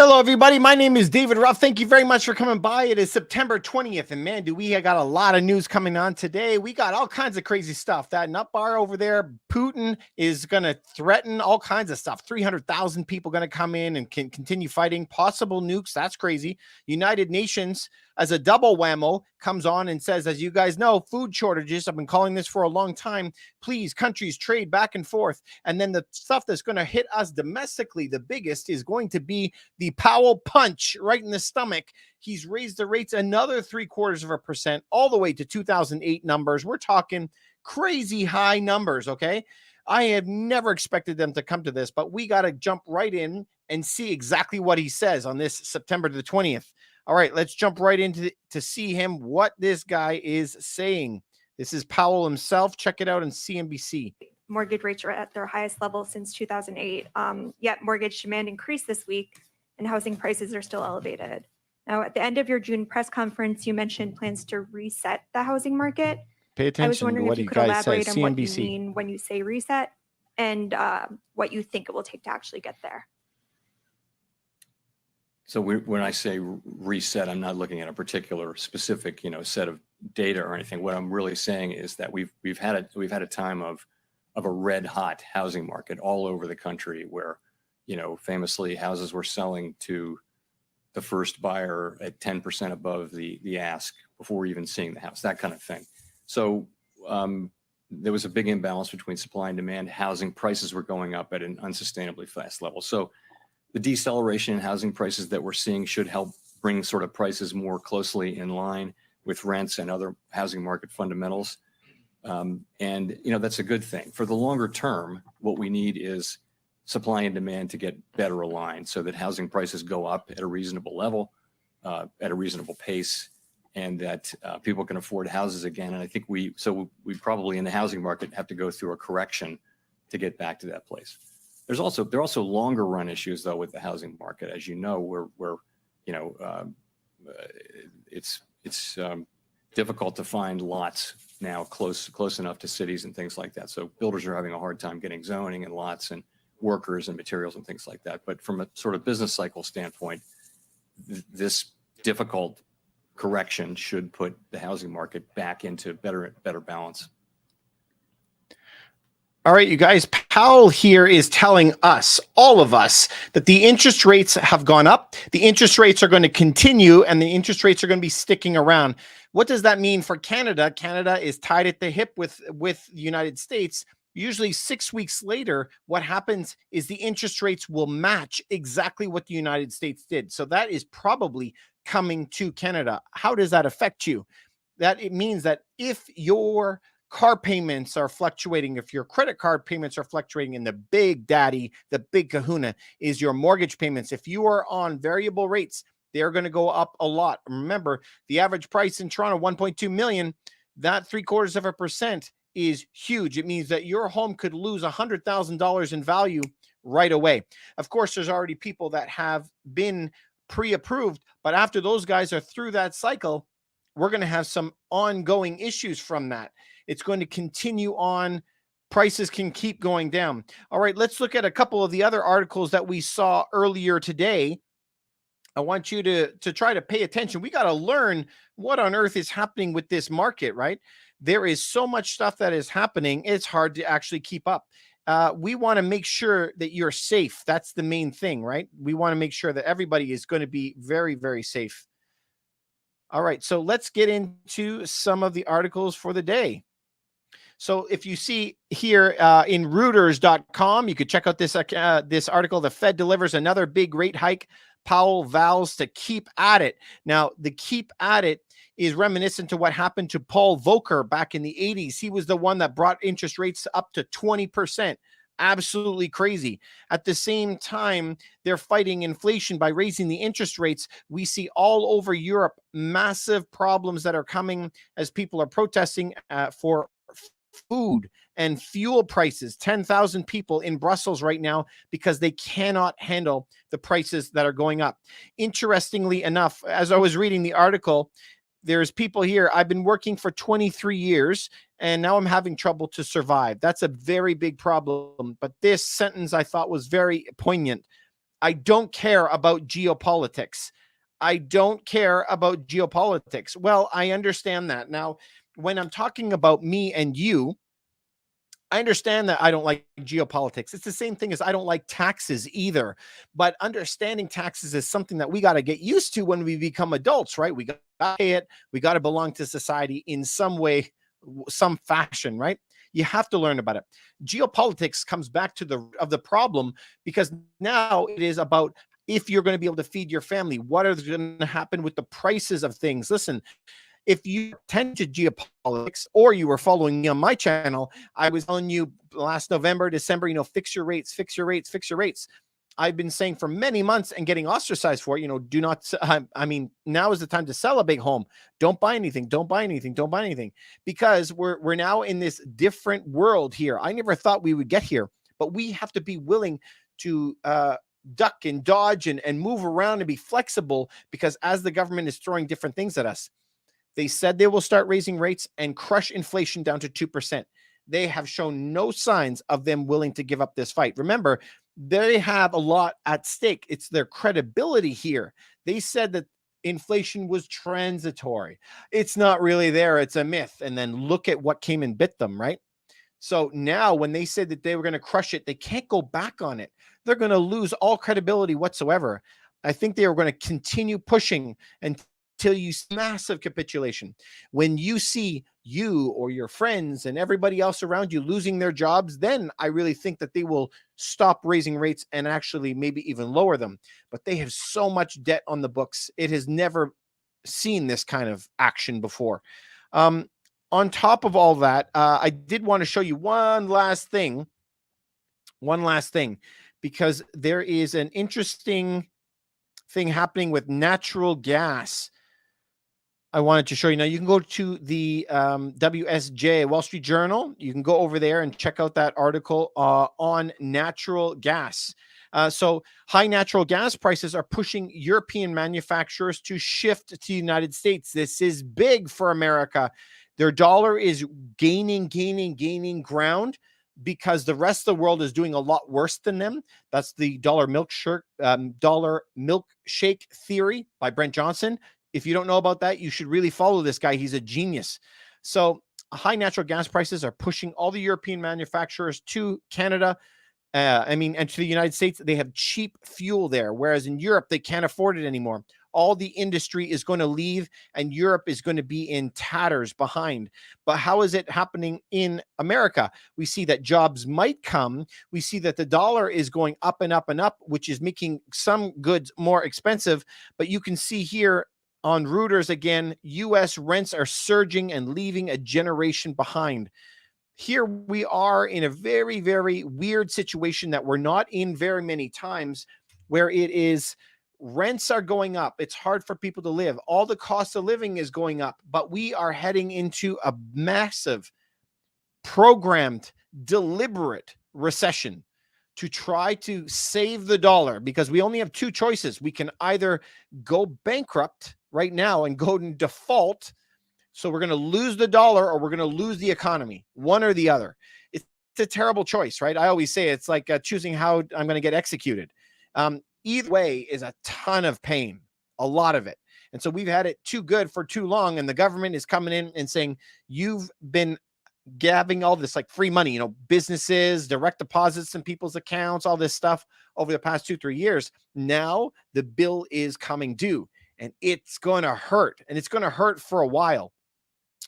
Hello, everybody. My name is David Ruff. Thank you very much for coming by. It is September 20th, and man, do we got a lot of news coming on today. We got all kinds of crazy stuff. That nut bar over there, Putin is going to threaten all kinds of stuff. 300,000 people going to come in and can continue fighting. Possible nukes. That's crazy. United Nations, as a double whammo, comes on and says, as you guys know, food shortages. I've been calling this for a long time. Please, countries trade back and forth. And then the stuff that's going to hit us domestically, the biggest, is going to be the Powell Punch right in the stomach. He's raised the rates another 0.75%, all the way to 2008 numbers. We're talking crazy high numbers, okay? I have never expected them to come to this, but we got to jump right in and see exactly what he says on this September the 20th. All right, let's jump right into to see him, what this guy is saying. This is Powell himself. Check it out on CNBC. Mortgage rates are at their highest level since 2008. Yet mortgage demand increased this week, and housing prices are still elevated. Now, at the end of your June press conference, you mentioned plans to reset the housing market. Pay attention. I was wondering if you could elaborate on what you CNBC. mean when you say reset, and what you think it will take to actually get there. So when I say reset, I'm not looking at a particular specific, set of data or anything. What I'm really saying is that we've had a time of a red hot housing market all over the country, where, famously houses were selling to the first buyer at 10% above the ask before even seeing the house, that kind of thing. So there was a big imbalance between supply and demand. Housing prices were going up at an unsustainably fast level. So the deceleration in housing prices that we're seeing should help bring sort of prices more closely in line with rents and other housing market fundamentals. And that's a good thing. For the longer term, what we need is supply and demand to get better aligned, so that housing prices go up at a reasonable level, at a reasonable pace, and that people can afford houses again. And I think we probably in the housing market have to go through a correction to get back to that place. There are also longer run issues though with the housing market, as you know, where it's difficult to find lots now close enough to cities and things like that. So builders are having a hard time getting zoning and lots and workers and materials and things like that. But from a sort of business cycle standpoint, this difficult correction should put the housing market back into better balance. All right, you guys, Powell here is telling us, all of us, that the interest rates have gone up. The interest rates are going to continue, and the interest rates are going to be sticking around. What does that mean for Canada? Canada is tied at the hip with the United States. Usually 6 weeks later, what happens is the interest rates will match exactly what the United States did. So that is probably coming to Canada. How does that affect you? That it means that if your car payments are fluctuating, if your credit card payments are fluctuating, and the big daddy, the big kahuna, is your mortgage payments. If you are on variable rates, they're going to go up a lot. Remember, the average price in Toronto, 1.2 million, that 0.75% is huge. It means that your home could lose $100,000 in value right away. Of course, there's already people that have been pre-approved, but after those guys are through that cycle, we're going to have some ongoing issues from that. It's going to continue on. Prices can keep going down. All right, let's look at a couple of the other articles that we saw earlier today. I want you to try to pay attention. We got to learn what on earth is happening with this market, right? There is so much stuff that is happening. It's hard to actually keep up. We want to make sure that you're safe. That's the main thing, right? We want to make sure that everybody is going to be very, very safe. All right, so let's get into some of the articles for the day. So if you see here in Reuters.com, you could check out this article. The Fed delivers another big rate hike. Powell vows to keep at it. Now, the keep at it is reminiscent to what happened to Paul Volcker back in the 80s. He was the one that brought interest rates up to 20%. Absolutely crazy. At the same time, they're fighting inflation by raising the interest rates. We see all over Europe massive problems that are coming as people are protesting for food and fuel prices. 10,000 people in Brussels right now because they cannot handle the prices that are going up. Interestingly enough, as I was reading the article, there's people here. I've been working for 23 years and now I'm having trouble to survive. That's a very big problem. But this sentence I thought was very poignant. I don't care about geopolitics. I don't care about geopolitics. Well, I understand that. Now, when I'm talking about me and you, I understand that I don't like geopolitics. It's the same thing as I don't like taxes either. But understanding taxes is something that we got to get used to when we become adults, right? We got to pay it. We got to belong to society in some way, some fashion, right? You have to learn about it. Geopolitics comes back to the problem, because now it is about if you're going to be able to feed your family, what is going to happen with the prices of things. Listen, if you attend to geopolitics or you were following me on my channel, I was telling you last November, December, fix your rates, fix your rates, fix your rates. I've been saying for many months and getting ostracized for it, do not, I mean, now is the time to sell a big home. Don't buy anything. Don't buy anything. Don't buy anything, because we're now in this different world here. I never thought we would get here, but we have to be willing to, duck and dodge and move around and be flexible, because as the government is throwing different things at us, they said they will start raising rates and crush inflation down to 2%. They have shown no signs of them willing to give up this fight. Remember, they have a lot at stake. It's their credibility here. They said that inflation was transitory. It's not really there. It's a myth. And then look at what came and bit them, right? So now when they said that they were going to crush it, they can't go back on it. They're going to lose all credibility whatsoever. I think they are going to continue pushing until you see massive capitulation. When you see you or your friends and everybody else around you losing their jobs, then I really think that they will stop raising rates and actually maybe even lower them. But they have so much debt on the books. It has never seen this kind of action before. On top of all that, I did want to show you one last thing, because there is an interesting thing happening with natural gas. I wanted to show you. Now, you can go to the WSJ, Wall Street Journal. You can go over there and check out that article on natural gas. So high natural gas prices are pushing European manufacturers to shift to the United States. This is big for America. Their dollar is gaining ground because the rest of the world is doing a lot worse than them. That's the dollar milkshake theory by Brent Johnson. If you don't know about that, you should really follow this guy. He's a genius. So high natural gas prices are pushing all the European manufacturers to Canada. And to the United States. They have cheap fuel there, whereas in Europe, they can't afford it anymore. All the industry is going to leave, and Europe is going to be in tatters behind. But how is it happening in America? We see that jobs might come. We see that the dollar is going up and up and up, which is making some goods more expensive. But you can see here on Reuters again, U.S. rents are surging and leaving a generation behind. Here we are in a very, very weird situation that we're not in very many times, where it is rents are going up. It's hard for people to live. All the cost of living is going up, but we are heading into a massive, programmed, deliberate recession to try to save the dollar, because we only have two choices. We can either go bankrupt right now and go in default, so we're going to lose the dollar, or we're going to lose the economy, one or the other. It's a terrible choice, right? I always say it's like choosing how I'm going to get executed. Either way is a ton of pain, a lot of it. And so we've had it too good for too long. And the government is coming in and saying, you've been gabbing all this like free money, businesses, direct deposits in people's accounts, all this stuff over the past 2-3 years. Now the bill is coming due, and it's going to hurt, and it's going to hurt for a while.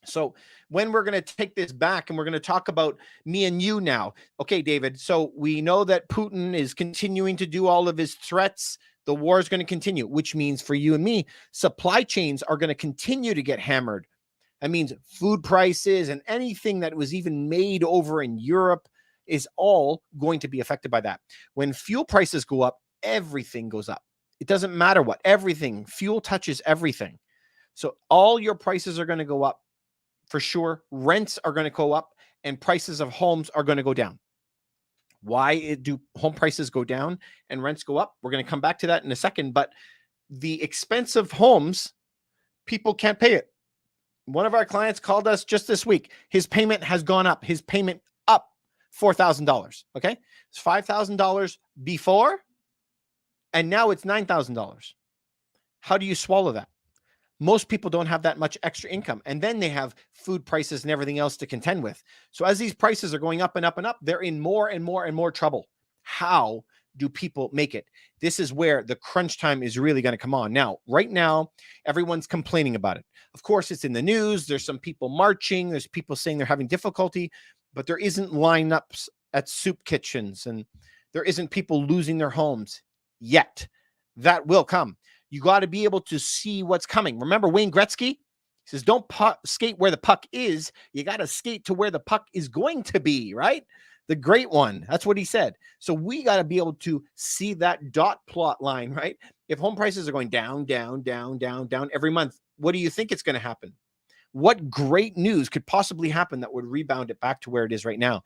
So when we're going to take this back, and we're going to talk about me and you now. Okay, David. So we know that Putin is continuing to do all of his threats. The war is going to continue, which means for you and me, supply chains are going to continue to get hammered. That means food prices and anything that was even made over in Europe is all going to be affected by that. When fuel prices go up, everything goes up. It doesn't matter what, everything. Fuel touches everything. So all your prices are going to go up. For sure, rents are going to go up, and prices of homes are going to go down. Why do home prices go down and rents go up? We're going to come back to that in a second, but the expensive homes, people can't pay it. One of our clients called us just this week. His payment has gone up. His payment up $4,000. Okay. It's $5,000 before, And now it's $9,000. How do you swallow that? Most people don't have that much extra income. And then they have food prices and everything else to contend with. So as these prices are going up and up and up, they're in more and more and more trouble. How do people make it? This is where the crunch time is really going to come on. Now, right now, everyone's complaining about it. Of course, it's in the news. There's some people marching. There's people saying they're having difficulty, but there isn't lineups at soup kitchens and there isn't people losing their homes yet. That will come. You got to be able to see what's coming. Remember Wayne Gretzky? He says, don't skate where the puck is. You got to skate to where the puck is going to be, right? The great one. That's what he said. So we got to be able to see that dot plot line, right? If home prices are going down, down, down, down, down every month, what do you think it's going to happen? What great news could possibly happen that would rebound it back to where it is right now?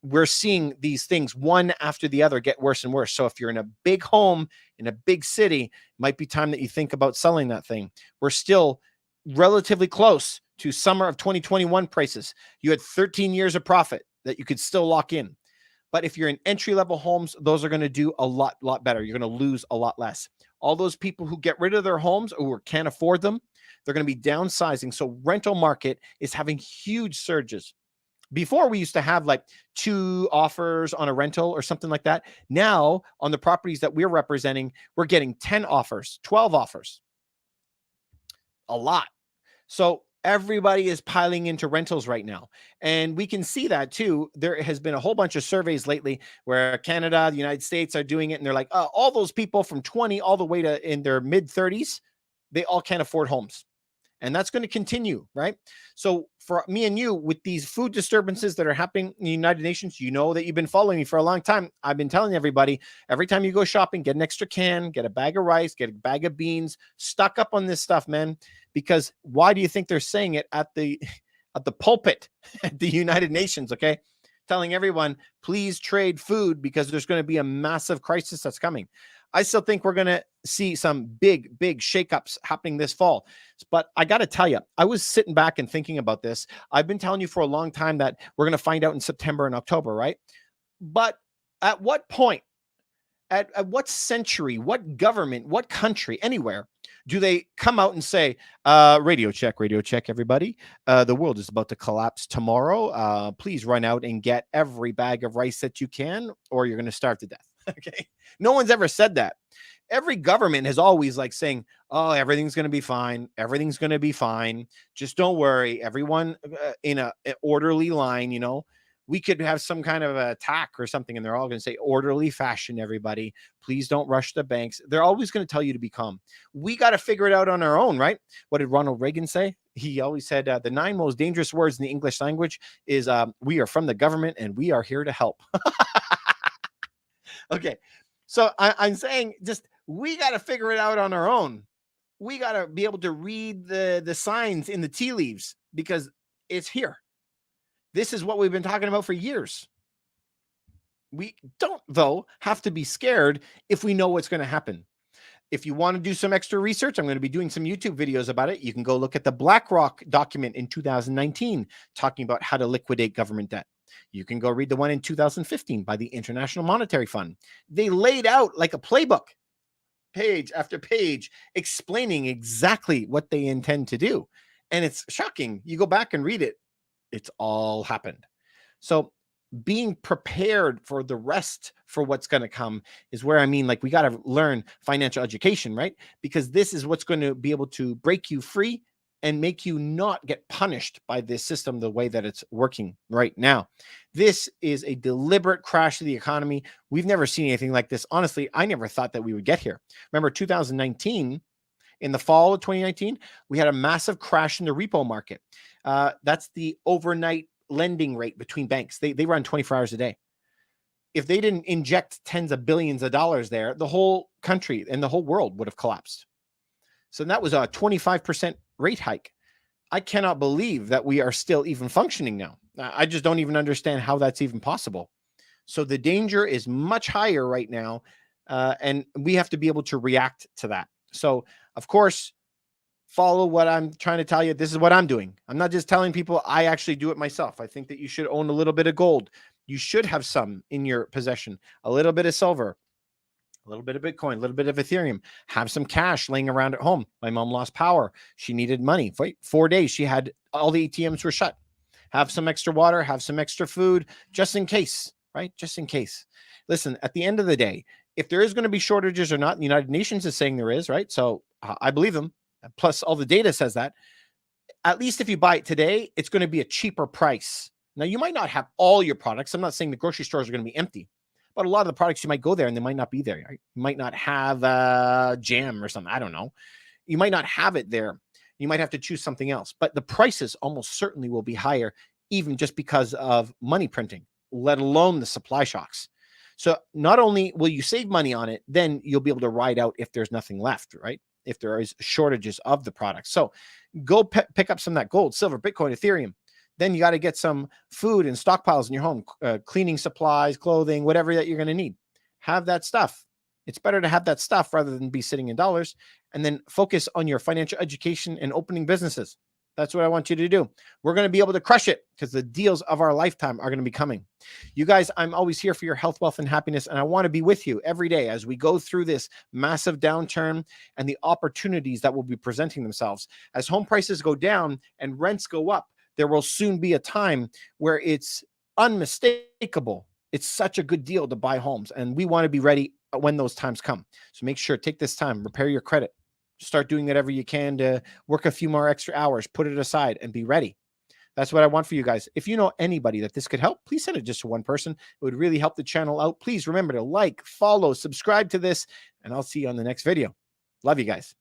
We're seeing these things one after the other get worse and worse. So if you're in a big home in a big city, it might be time that you think about selling that thing. We're still relatively close to summer of 2021 prices. You had 13 years of profit that you could still lock in. But if you're in entry-level homes, those are going to do a lot better. You're going to lose a lot less. All those people who get rid of their homes or can't afford them, they're going to be downsizing. So rental market is having huge surges. Before we used to have like 2 offers on a rental or something like that. Now on the properties that we're representing, we're getting 10 offers, 12 offers. A lot. So everybody is piling into rentals right now. And we can see that too. There has been a whole bunch of surveys lately where Canada, the United States are doing it. And they're like, oh, all those people from 20 all the way to in their mid 30s, they all can't afford homes. And that's going to continue, right? So for me and you, with these food disturbances that are happening in the United Nations, you know that you've been following me for a long time. I've been telling everybody, every time you go shopping, get an extra can, get a bag of rice, get a bag of beans, stock up on this stuff, man. Because why do you think they're saying it at the pulpit at the United Nations, okay? Telling everyone, please trade food because there's going to be a massive crisis that's coming. I still think we're going to see some big shakeups happening this fall. But I got to tell you, I was sitting back and thinking about this. I've been telling you for a long time that we're going to find out in September and October, right? But at what point, at what century, what government, what country, anywhere, do they come out and say, radio check, everybody. The world is about to collapse tomorrow. Please run out and get every bag of rice that you can, or you're going to starve to death. Okay. No one's ever said that. Every government has always like saying, oh, everything's going to be fine. Everything's going to be fine. Just don't worry. Everyone in an orderly line, you know, we could have some kind of attack or something. And they're all going to say orderly fashion, everybody, please don't rush the banks. They're always going to tell you to be calm. We got to figure it out on our own, right? What did Ronald Reagan say? He always said the 9 most dangerous words in the English language is we are from the government and we are here to help. Okay. So I'm saying just, we got to figure it out on our own. We got to be able to read the signs in the tea leaves because it's here. This is what we've been talking about for years. We don't, though, have to be scared if we know what's going to happen. If you want to do some extra research, I'm going to be doing some YouTube videos about it. You can go look at the BlackRock document in 2019 talking about how to liquidate government debt. You can go read the one in 2015 by the International Monetary Fund. They laid out like a playbook, page after page, explaining exactly what they intend to do. And it's shocking. You go back and read it. It's all happened. So being prepared for the rest for what's going to come is where I mean, like, we got to learn financial education, right? Because this is what's going to be able to break you free and make you not get punished by this system the way that it's working right now. This is a deliberate crash of the economy. We've never seen anything like this. Honestly, I never thought that we would get here. Remember 2019, in the fall of 2019, we had a massive crash in the repo market. That's the overnight lending rate between banks. They run 24 hours a day. If they didn't inject tens of billions of dollars there, the whole country and the whole world would have collapsed. So that was a 25% rate hike. I cannot believe that we are still even functioning now. I just don't even understand how that's even possible. So the danger is much higher right now, and we have to be able to react to that. So, of course, follow what I'm trying to tell you. This is what I'm doing. I'm not just telling people, I actually do it myself. I think that you should own a little bit of gold. You should have some in your possession, a little bit of silver, a little bit of Bitcoin, a little bit of Ethereum, have some cash laying around at home. My mom lost power. She needed money. For 4 days, she had all the ATMs were shut. Have some extra water, have some extra food, just in case, right? Just in case. Listen, at the end of the day, if there is going to be shortages or not, the United Nations is saying there is, right? So I believe them. Plus, all the data says that. At least if you buy it today, it's going to be a cheaper price. Now, you might not have all your products. I'm not saying the grocery stores are going to be empty, but a lot of the products you might go there and they might not be there. Right? You might not have jam or something. I don't know. You might not have it there. You might have to choose something else, but the prices almost certainly will be higher, even just because of money printing, let alone the supply shocks. So not only will you save money on it, then you'll be able to ride out if there's nothing left, right? If there is shortages of the product. So go pick up some of that gold, silver, Bitcoin, Ethereum. Then you got to get some food and stockpiles in your home, cleaning supplies, clothing, whatever that you're going to need. Have that stuff. It's better to have that stuff rather than be sitting in dollars, and then focus on your financial education and opening businesses. That's what I want you to do. We're going to be able to crush it because the deals of our lifetime are going to be coming. You guys, I'm always here for your health, wealth, and happiness. And I want to be with you every day as we go through this massive downturn and the opportunities that will be presenting themselves. As home prices go down and rents go up, there will soon be a time where it's unmistakable. It's such a good deal to buy homes. And we want to be ready when those times come. So make sure, take this time, repair your credit. Start doing whatever you can to work a few more extra hours, put it aside, and be ready. That's what I want for you guys. If you know anybody that this could help, please send it just to one person. It would really help the channel out. Please remember to like, follow, subscribe to this, and I'll see you on the next video. Love you guys.